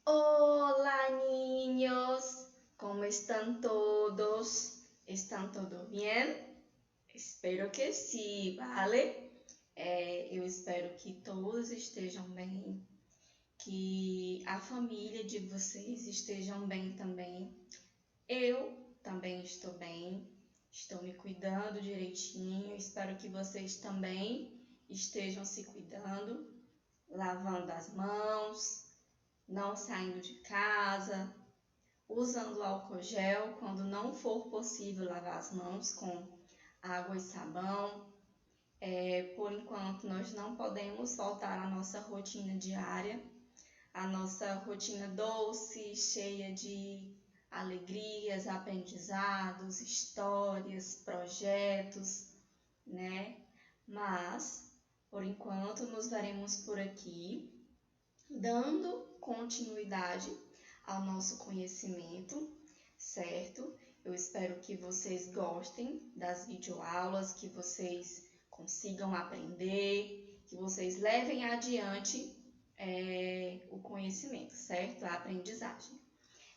Hola niños, ¿cómo están todos? ¿Están todos bien? Espero que sim, vale? Eu espero que todos estejam bem, que a família de vocês estejam bem também. Eu também estou bem, estou me cuidando direitinho, espero que vocês também estejam se cuidando, lavando as mãos, não saindo de casa, usando álcool gel quando não for possível lavar as mãos com água e sabão. Por enquanto, nós não podemos voltar à nossa rotina diária, à nossa rotina doce, cheia de alegrias, aprendizados, histórias, projetos, né? Mas, por enquanto, nos veremos por aqui, dando continuidade ao nosso conhecimento, certo? Eu espero que vocês gostem das videoaulas, que vocês consigam aprender, que vocês levem adiante o conhecimento, certo? A aprendizagem.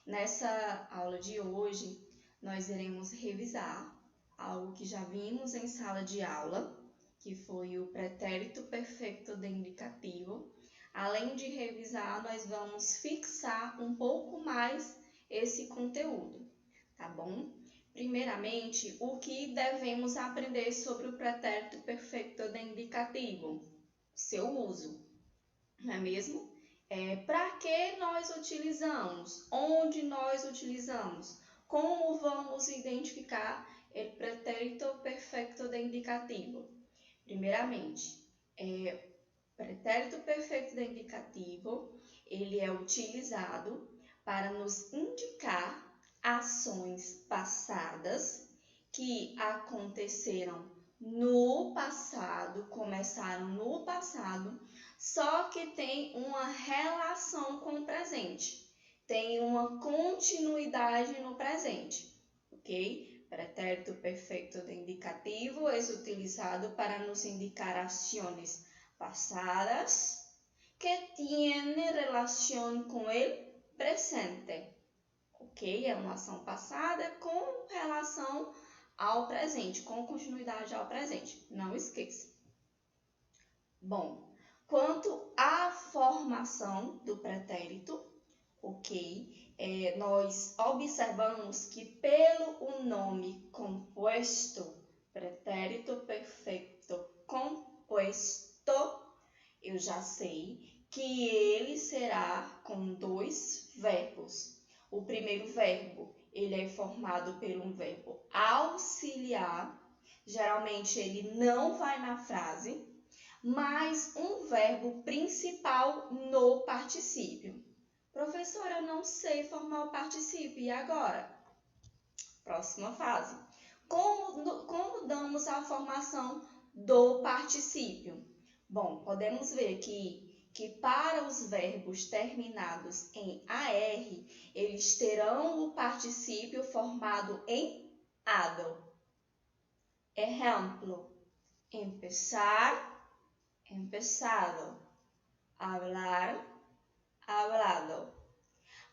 Nessa aula de hoje, nós iremos revisar algo que já vimos em sala de aula, que foi o pretérito perfeito de indicativo. Além de revisar, nós vamos fixar um pouco mais esse conteúdo, tá bom? Primeiramente, o que devemos aprender sobre o pretérito perfeito de indicativo? Seu uso, não é mesmo? Para que nós utilizamos? Onde nós utilizamos? Como vamos identificar o pretérito perfeito de indicativo? Primeiramente, pretérito perfeito de indicativo, ele é utilizado para nos indicar ações passadas que aconteceram no passado, começaram no passado, só que tem uma relação com o presente, tem uma continuidade no presente, ok? Pretérito perfeito de indicativo é utilizado para nos indicar ações pasadas que tienen relación con el presente, ok? É uma ação passada com relação ao presente, com continuidade ao presente, não esqueça. Bom, quanto à formação do pretérito, ok? Nós observamos que pelo o nome composto, pretérito perfeito composto, eu já sei que ele será com dois verbos. O primeiro verbo, ele é formado por um verbo auxiliar, geralmente ele não vai na frase, mas um verbo principal no particípio. Professora, eu não sei formar o particípio, e agora? Próxima fase. Como damos a formação do particípio? Bom, podemos ver que para os verbos terminados em AR, eles terão o particípio formado em ado. Exemplo, empezar, empezado, hablar, hablado.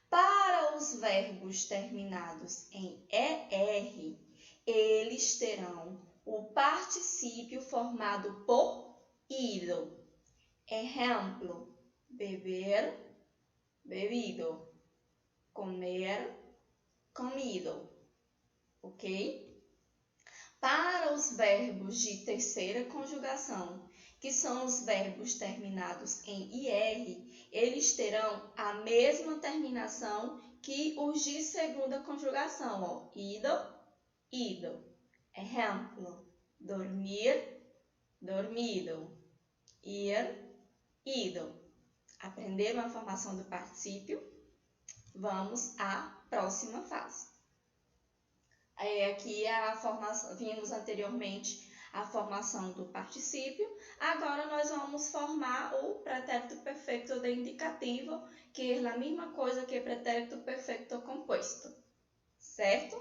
Para os verbos terminados em ER, eles terão o particípio formado por ido. Exemplo, beber, bebido, comer, comido, ok? Para os verbos de terceira conjugação, que são os verbos terminados em IR, eles terão a mesma terminação que os de segunda conjugação, ó, ido, ido. Exemplo, dormir, dormido, ir, ido. Aprenderam a formação do particípio? Vamos à próxima fase. Aqui a formação, vimos anteriormente a formação do particípio. Agora nós vamos formar o pretérito perfeito de indicativo, que é a mesma coisa que pretérito perfeito composto, certo?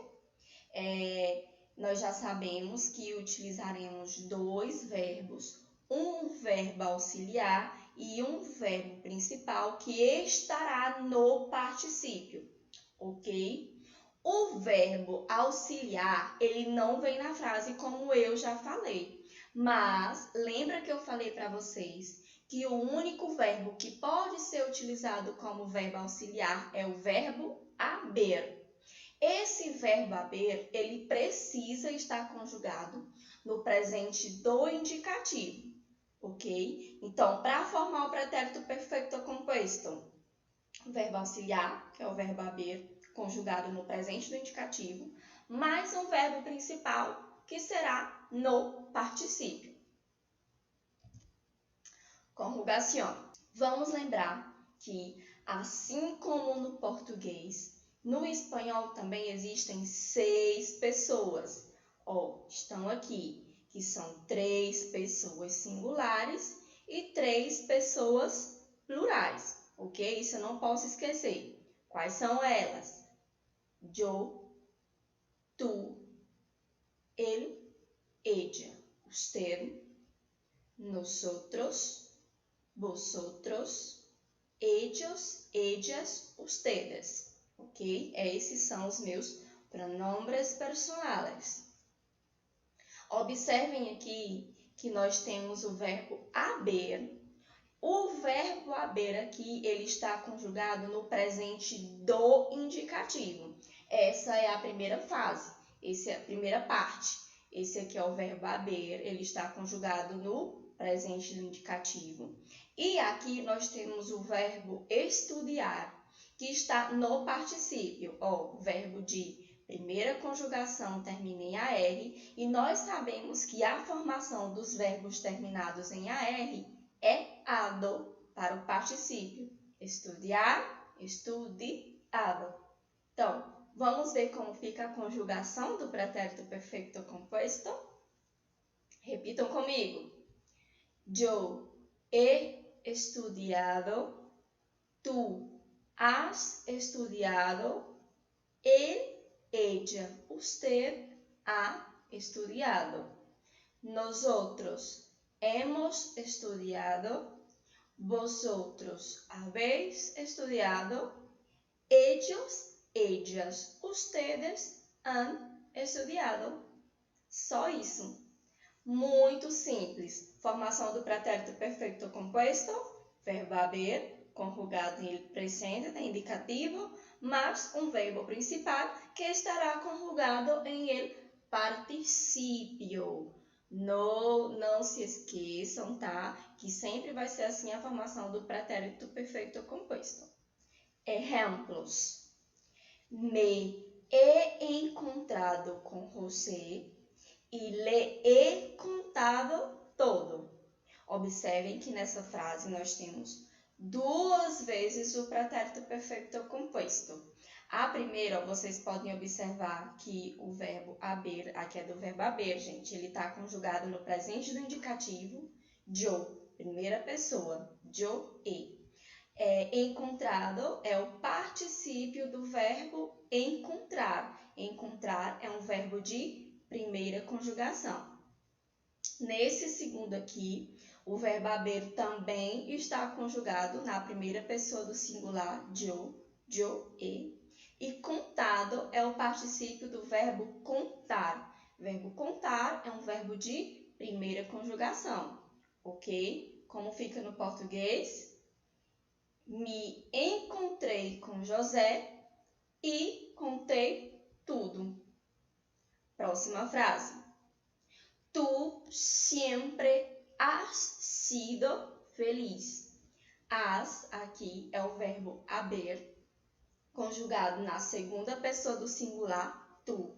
Nós já sabemos que utilizaremos dois verbos, um verbo auxiliar e um verbo principal que estará no particípio, ok? O verbo auxiliar, ele não vem na frase como eu já falei, mas lembra que eu falei para vocês que o único verbo que pode ser utilizado como verbo auxiliar é o verbo haber. Esse verbo haber, ele precisa estar conjugado no presente do indicativo, ok? Então, para formar o pretérito perfeito composto, o verbo auxiliar, que é o verbo haber, conjugado no presente do indicativo, mais um verbo principal, que será no particípio. Conjugação. Vamos lembrar que, assim como no português, no espanhol também existem 6 pessoas. Estão aqui, que são 3 pessoas singulares e 3 pessoas plurais, ok? Isso eu não posso esquecer. Quais são elas? Yo, tu, él, ella. Usted, nosotros, vosotros, ellos, ellas, ustedes, ok? Esses são os meus pronombres personais. Observem aqui que nós temos o verbo haber. O verbo haber aqui, ele está conjugado no presente do indicativo. Essa é a primeira fase, essa é a primeira parte. Esse aqui é o verbo haber, ele está conjugado no presente do indicativo. E aqui nós temos o verbo estudar, que está no particípio, verbo de primeira conjugação termina em AR, e nós sabemos que a formação dos verbos terminados em AR é ado para o particípio. Estudar, estudiado. Então, vamos ver como fica a conjugação do pretérito perfeito composto? Repitam comigo. Yo he estudiado, tú has estudiado, él, ella, usted ha estudiado. Nosotros hemos estudiado, vosotros habéis estudiado, ellos, ellas, ustedes han estudiado. Só isso. Muito simples. Formação do pretérito perfeito composto, verbo haber, conjugado em presente, indicativo, mais um verbo principal que estará conjugado em el particípio. Não se esqueçam, tá? Que sempre vai ser assim a formação do pretérito perfeito composto. Exemplos. Me he encontrado com você e lhe he contado todo. Observem que nessa frase nós temos 2 vezes o pretérito perfeito composto. A primeira, vocês podem observar que o verbo haber, aqui é do verbo haber, gente, ele está conjugado no presente do indicativo, yo, primeira pessoa, yo he. Encontrado é o particípio do verbo encontrar. Encontrar é um verbo de primeira conjugação. Nesse segundo aqui, o verbo haber também está conjugado na primeira pessoa do singular, yo, he. E contado é o particípio do verbo contar. O verbo contar é um verbo de primeira conjugação, ok? Como fica no português? Me encontrei com José e contei tudo. Próxima frase. Tu sempre has sido feliz. Has, aqui, é o verbo haber, conjugado na segunda pessoa do singular, tu.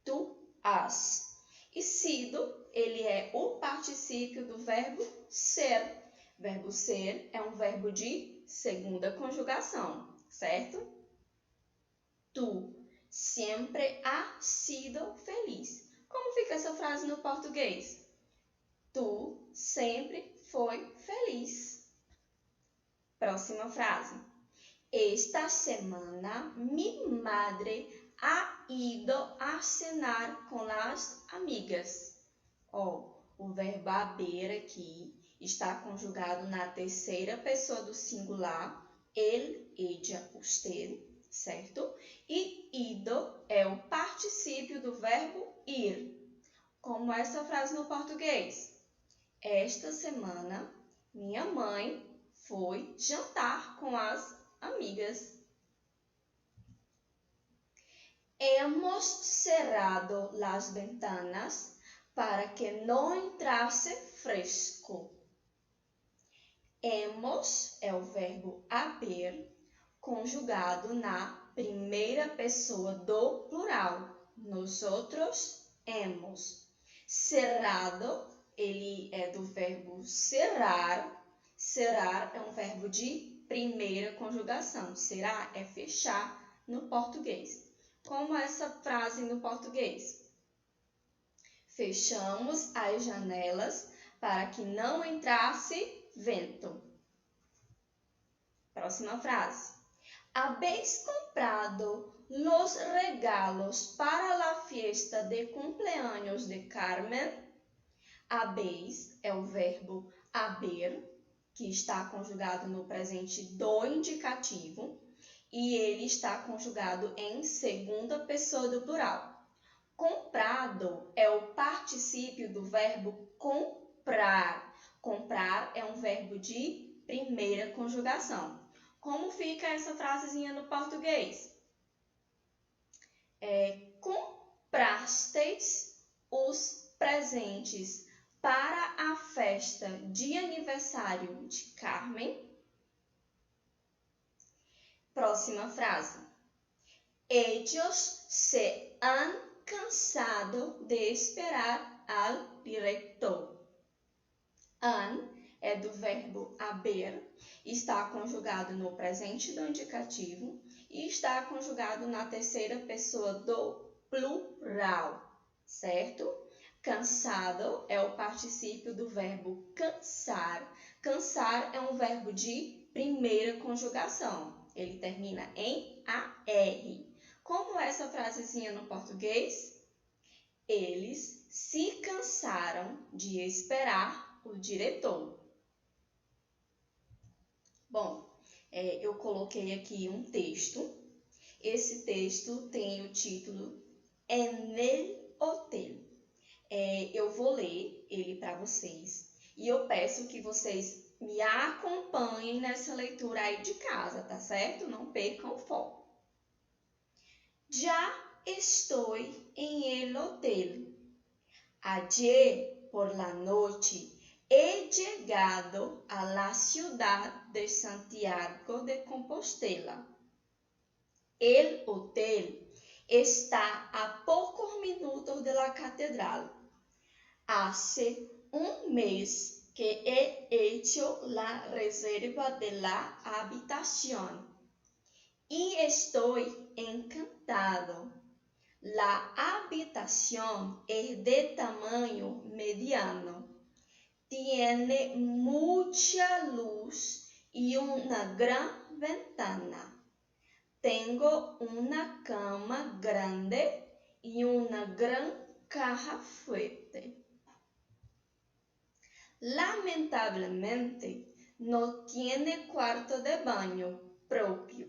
Tu has. E sido, ele é o particípio do verbo ser. Verbo ser é um verbo de segunda conjugação, certo? Tu sempre has sido feliz. Como fica essa frase no português? Tu sempre foi feliz. Próxima frase. Esta semana mi madre ha ido a cenar com as amigas. O verbo haber aqui, está conjugado na terceira pessoa do singular, ele, ella, usted, certo? E ido é o particípio do verbo ir, como essa frase no português. Esta semana, minha mãe foi jantar com as amigas. Hemos cerrado las ventanas para que no entrase fresco. Hemos é o verbo haber, conjugado na primeira pessoa do plural. Nosotros hemos. Cerrado, ele é do verbo cerrar. Cerrar é um verbo de primeira conjugação. Cerrar é fechar no português. Como essa frase no português? Fechamos as janelas para que não entrasse vento. Próxima frase. ¿Habéis comprado los regalos para la fiesta de cumpleaños de Carmen? Habéis é o verbo haber, que está conjugado no presente do indicativo, e ele está conjugado em segunda pessoa do plural. Comprado é o particípio do verbo comprar. Comprar é um verbo de primeira conjugação. Como fica essa frasezinha no português? Comprasteis os presentes para a festa de aniversário de Carmen? Próxima frase. Ellos se han cansado de esperar al director. Han é do verbo haber, está conjugado no presente do indicativo e está conjugado na terceira pessoa do plural, certo? Cansado é o particípio do verbo cansar. Cansar é um verbo de primeira conjugação. Ele termina em AR. Como essa frasezinha no português? Eles se cansaram de esperar o diretor. Bom, eu coloquei aqui um texto. Esse texto tem o título En el hotel. Eu vou ler ele para vocês e eu peço que vocês me acompanhem nessa leitura aí de casa, tá certo? Não percam o foco. Ya estoy en el hotel. Ayer por la noche he llegado a la ciudad de Santiago de Compostela. El hotel está a pocos minutos de la catedral. Hace un mes que he hecho la reserva de la habitación y estoy encantado. La habitación es de tamaño mediano. Tiene mucha luz y una gran ventana. Tengo una cama grande y una gran caja fuerte. Lamentablemente, no tiene cuarto de baño propio,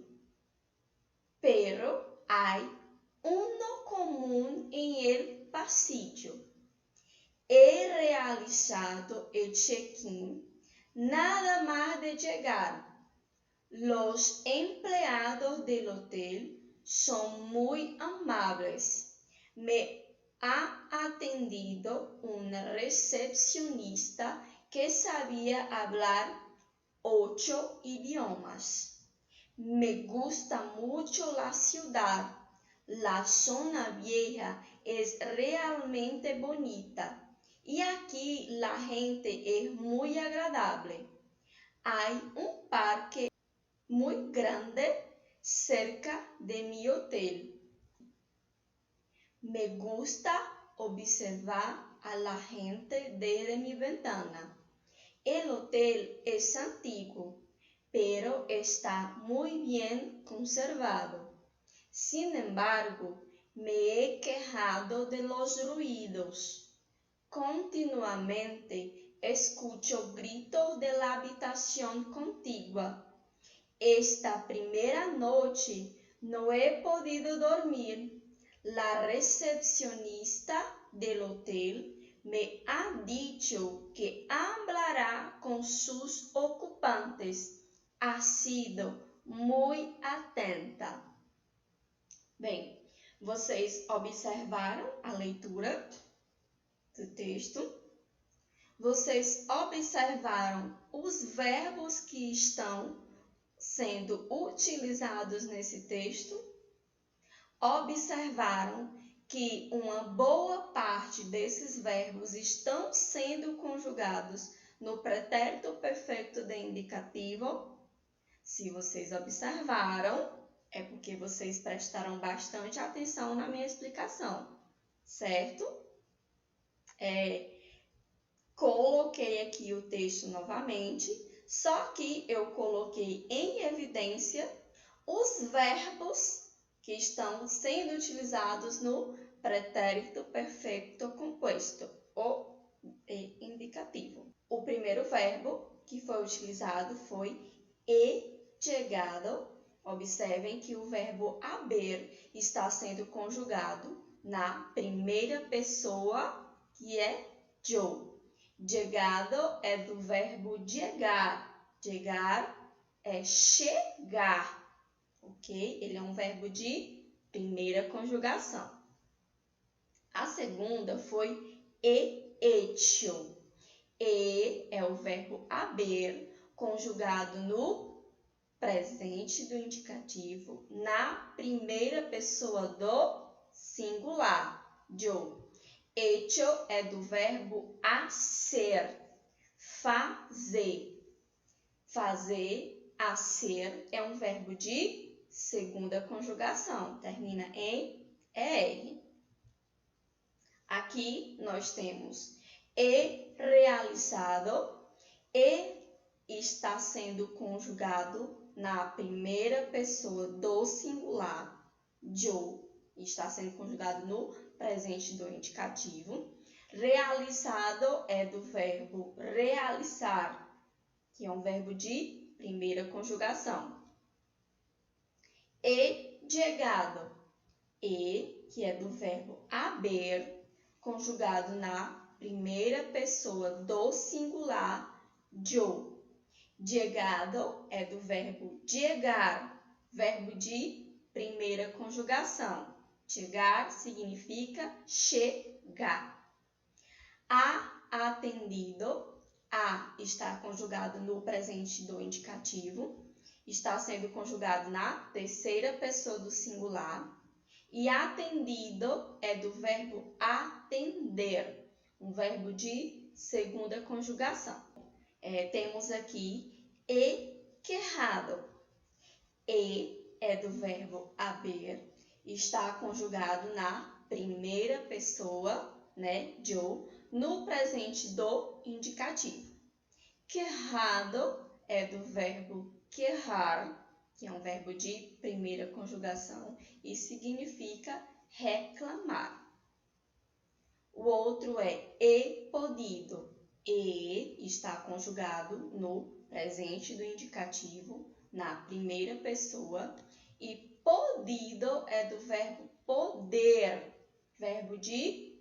pero hay uno común en el pasillo. He realizado el check-in nada más de llegar. Los empleados del hotel son muy amables. Me ha atendido una recepcionista que sabía hablar 8 idiomas. Me gusta mucho la ciudad. La zona vieja es realmente bonita y aquí la gente es muy agradable. Hay un parque muy grande cerca de mi hotel. Me gusta observar a la gente desde mi ventana. El hotel es antiguo, pero está muy bien conservado. Sin embargo, me he quejado de los ruidos. Continuamente escucho gritos de la habitación contigua. Esta primera noche no he podido dormir. La recepcionista del hotel me ha dicho que hablará con sus ocupantes. Ha sido muy atenta. Bem, vocês observaram a leitura do texto? Vocês observaram os verbos que estão sendo utilizados nesse texto? Observaram que uma boa parte desses verbos estão sendo conjugados no pretérito perfeito de indicativo? Se vocês observaram, é porque vocês prestaram bastante atenção na minha explicação, certo? Coloquei aqui o texto novamente, só que eu coloquei em evidência os verbos que estão sendo utilizados no pretérito perfeito composto, ou indicativo. O primeiro verbo que foi utilizado foi he llegado. Observem que o verbo haber está sendo conjugado na primeira pessoa, que é yo. Llegado é do verbo llegar. Llegar é chegar, ok? Ele é um verbo de primeira conjugação. A segunda foi he hecho. E é o verbo haber conjugado no presente do indicativo na primeira pessoa do singular, yo. Hecho é do verbo hacer, fazer. Fazer, hacer é um verbo de segunda conjugação, termina em ER. Aqui nós temos he realizado, e está sendo conjugado na primeira pessoa do singular, yo. Está sendo conjugado no presente do indicativo. Realizado é do verbo realizar, que é um verbo de primeira conjugação. E llegado, e, que é do verbo haber, conjugado na primeira pessoa do singular, yo. Llegado é do verbo llegar, verbo de primeira conjugação. Chegar significa chegar. Ha atendido, a está conjugado no presente do indicativo, está sendo conjugado na terceira pessoa do singular. E atendido é do verbo atender, um verbo de segunda conjugação. Temos aqui he querrado. E é do verbo haber, está conjugado na primeira pessoa, né, yo, no presente do indicativo. Querrado é do verbo querrar, que é um verbo de primeira conjugação e significa reclamar. O outro é he podido. E está conjugado no presente do indicativo, na primeira pessoa, e podido é do verbo poder, verbo de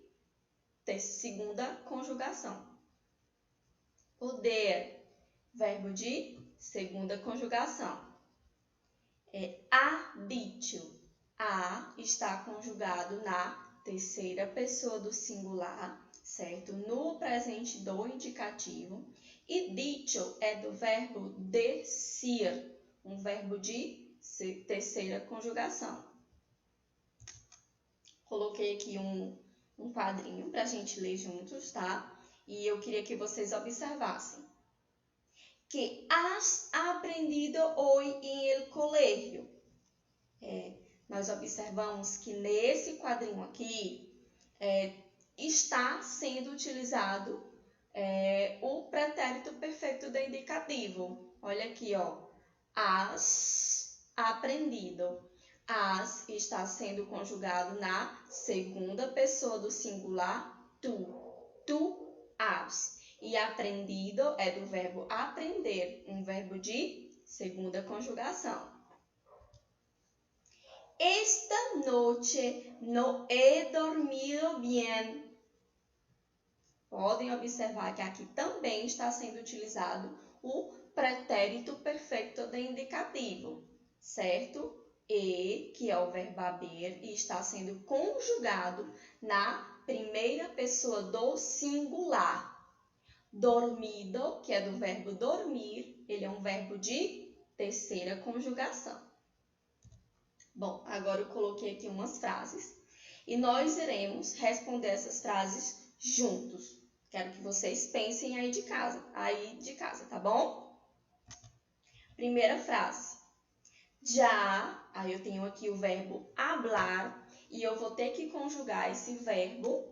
segunda conjugação. Poder, verbo de segunda conjugação. Ha dicho. A está conjugado na terceira pessoa do singular, certo? No presente do indicativo. E dicho é do verbo decir, um verbo de terceira conjugação. Coloquei aqui um quadrinho para a gente ler juntos, tá? E eu queria que vocês observassem. Que has aprendido hoy en el colegio? Nós observamos que nesse quadrinho aqui está sendo utilizado o pretérito perfeito do indicativo. Olha aqui, ó. Has aprendido. Has está sendo conjugado na segunda pessoa do singular, tu. Tu has. E aprendido é do verbo aprender, um verbo de segunda conjugação. Esta noche no he dormido bien. Podem observar que aqui também está sendo utilizado o pretérito perfeito de indicativo, certo? E, que é o verbo haber, e está sendo conjugado na primeira pessoa do singular. Dormido, que é do verbo dormir, ele é um verbo de terceira conjugação. Bom, agora eu coloquei aqui umas frases e nós iremos responder essas frases juntos. Quero que vocês pensem aí de casa, tá bom? Primeira frase. Já, aí eu tenho aqui o verbo hablar e eu vou ter que conjugar esse verbo,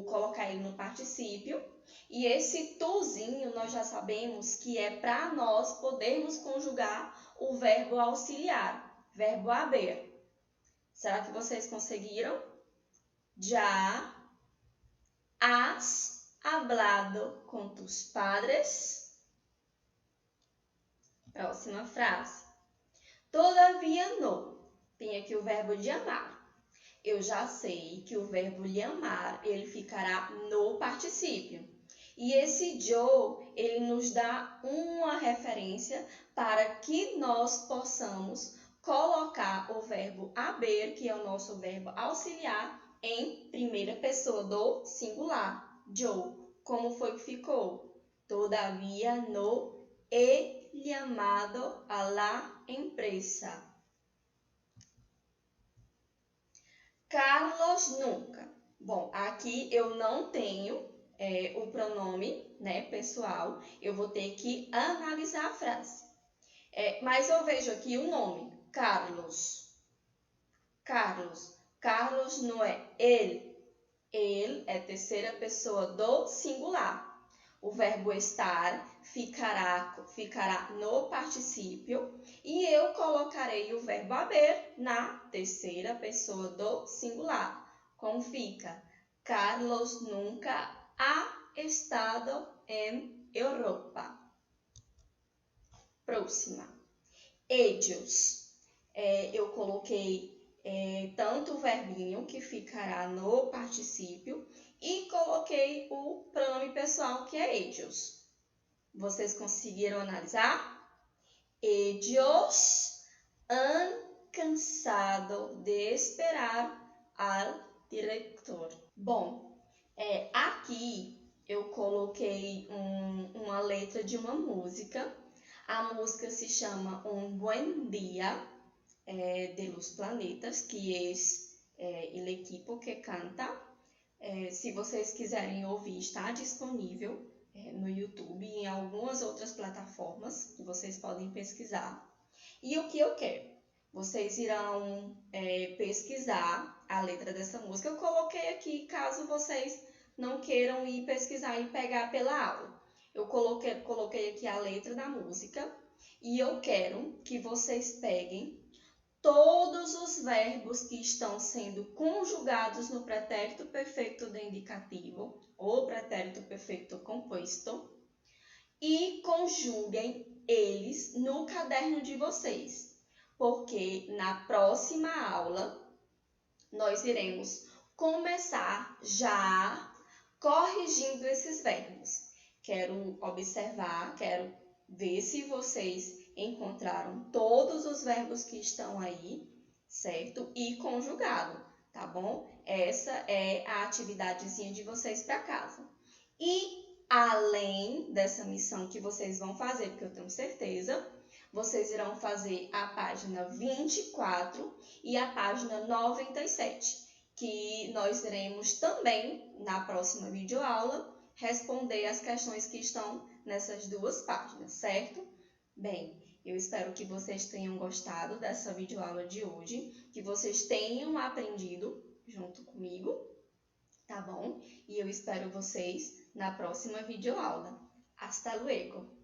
colocar ele no particípio. E esse tuzinho nós já sabemos que é para nós podermos conjugar o verbo auxiliar, verbo haber. Será que vocês conseguiram? Já has hablado con tus padres? Próxima frase. Todavía no. Tem aqui o verbo de amar. Eu já sei que o verbo lhe amar, ele ficará no particípio. E esse yo, ele nos dá uma referência para que nós possamos colocar o verbo haber, que é o nosso verbo auxiliar, em primeira pessoa do singular. Yo, como foi que ficou? Todavía no he llamado a la empresa. Carlos nunca. Bom, aqui eu não tenho o pronome, né, pessoal. Eu vou ter que analisar a frase. Mas eu vejo aqui o nome, Carlos. Carlos. Carlos não é ele. Ele é terceira pessoa do singular. O verbo estar ficará no particípio e eu colocarei o verbo haber na terceira pessoa do singular. Como fica? Carlos nunca ha estado em Europa. Próxima. Ellos. Eu coloquei tanto o verbinho que ficará no particípio e coloquei o pronome pessoal que é ellos. Vocês conseguiram analisar? Ellos han cansado de esperar al director. Bom, aqui eu coloquei uma letra de uma música. A música se chama Un Buen Día, de los Planetas, que es el equipo que canta. Se vocês quiserem ouvir, está disponível no YouTube e em algumas outras plataformas que vocês podem pesquisar. E o que eu quero? Vocês irão pesquisar a letra dessa música. Eu coloquei aqui, caso vocês não queiram ir pesquisar e pegar pela aula. Eu coloquei aqui a letra da música e eu quero que vocês peguem todos os verbos que estão sendo conjugados no pretérito perfeito de indicativo ou pretérito perfeito composto e conjuguem eles no caderno de vocês, porque na próxima aula nós iremos começar já corrigindo esses verbos. Quero observar, quero ver se vocês encontraram todos os verbos que estão aí, certo? E conjugado, tá bom? Essa é a atividadezinha de vocês para casa. E além dessa missão que vocês vão fazer, porque eu tenho certeza, vocês irão fazer a página 24 e a página 97, que nós iremos também, na próxima videoaula, responder as questões que estão nessas duas páginas, certo? Bem, eu espero que vocês tenham gostado dessa videoaula de hoje, que vocês tenham aprendido junto comigo, tá bom? E eu espero vocês na próxima videoaula. Hasta luego!